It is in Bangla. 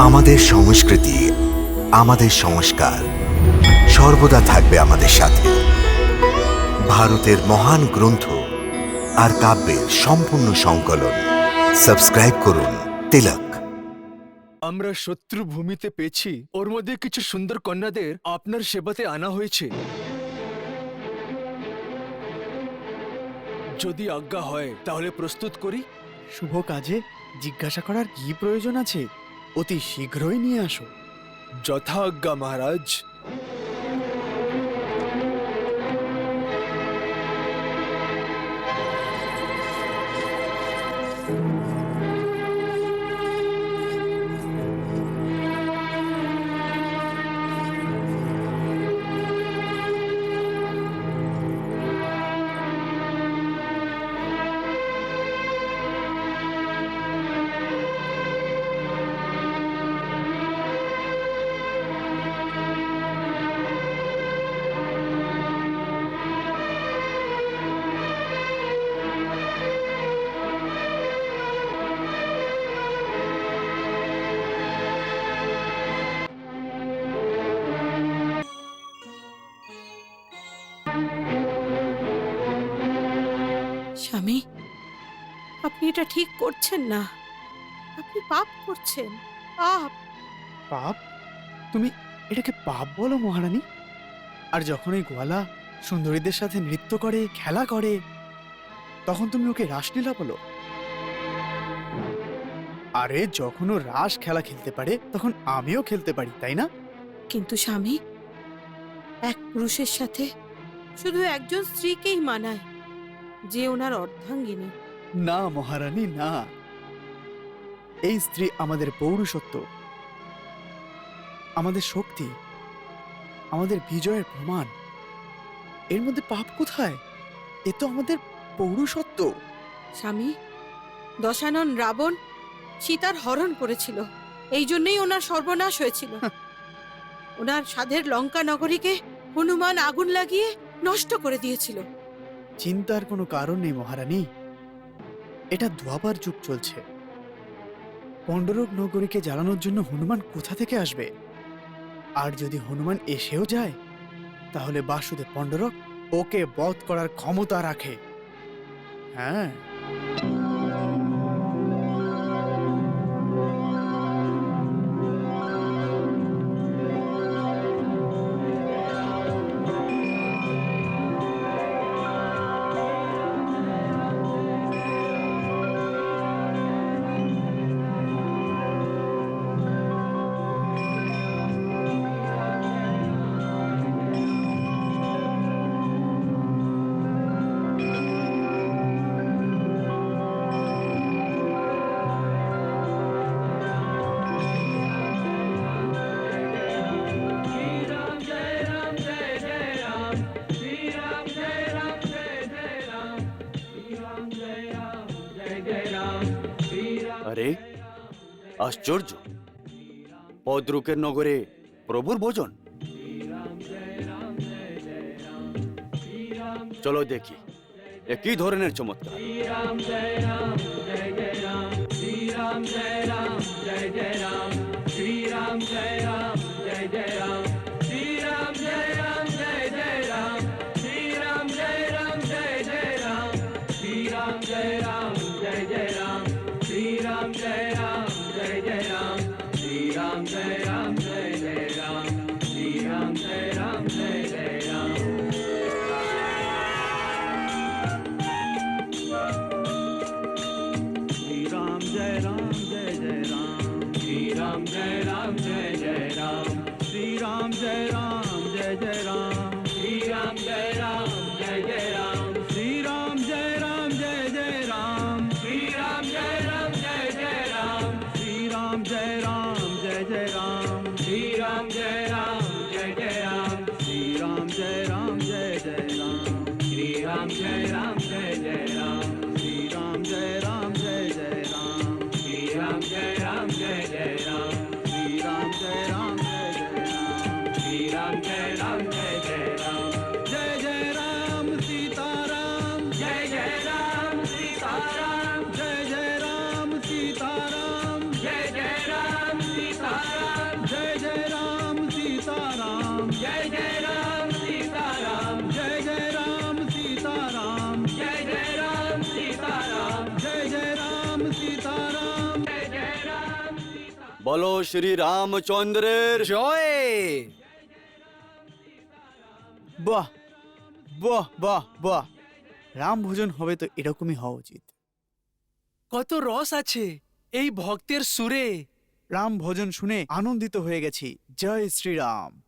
আমাদের সংস্কৃতি, আমাদের সংস্কার সর্বদা থাকবে আমাদের সাথে। ভারতের মহান গ্রন্থ আর কাব্যের সম্পূর্ণ সংকলন। সাবস্ক্রাইব করুন তিলক। আমরা শত্রু ভূমিতে পেয়েছি, ওর মধ্যে কিছু সুন্দর কন্যাদের আপনার সেবাতে আনা হয়েছে। যদি আজ্ঞা হয় তাহলে প্রস্তুত করি। শুভ কাজে জিজ্ঞাসা করার কি প্রয়োজন আছে? অতি শীঘ্রই নিয়ে আসো। যথা আজ্ঞা মহারাজ। স্বামী, আপনি এটা ঠিক করছেন না। আপনি পাপ করছেন, পাপ। পাপ? তুমি এটাকে পাপ বলো মহারানী? আর যখন ওই গোয়ালা সুন্দরীদের সাথে নৃত্য করে, খেলা করে, তখন তুমি ওকে রাসলীলা বলো? আরে যখন ও রাস খেলা খেলতে পারে তখন আমিও খেলতে পারি, তাই না? কিন্তু স্বামী, এক পুরুষের সাথে শুধু একজন স্ত্রীকেই মানায়, যে ওনার অর্ধাঙ্গিনী। না মহারানী, না। এই স্ত্রী আমাদের পৌরুষত্ব, আমাদের শক্তি, আমাদের বিজয়ের প্রমাণ। এর মধ্যে পাপ কোথায়? এ তো আমাদের পৌরুষত্ব। স্বামী, দশানন রাবণ সীতার হরণ করেছিল, এই জন্যই ওনার সর্বনাশ হয়েছিল। ওনার সাধের লঙ্কা নগরীকে হনুমান আগুন লাগিয়ে নষ্ট করে দিয়েছিল। চিন্তার কোনো কারণ নেই মহারানী। এটা দ্বাপর যুগ চলছে। পণ্ডরক নগরীকে জ্বালানোর জন্য হনুমান কোথা থেকে আসবে? আর যদি হনুমান এসেও যায়, তাহলে বাসুদেব পণ্ডরক ওকে বধ করার ক্ষমতা রাখে। হ্যাঁ, আরে আশ্চর্য, পদ্রুকের নগরে প্রভুর ভোজন। চলো দেখি এ কি ধরনের চমৎকার। जय जय राम सीताराम, जय जय राम सीताराम। বলো শ্রী রামচন্দ্রের জয়। বাহ বাহ বাহ বাহ, রাম ভোজন হবে তো এরকমই হওয়া উচিত। কত রস আছে এই ভক্তের সুরে। রাম ভোজন শুনে আনন্দিত হয়ে গেছি। জয় শ্রীরাম।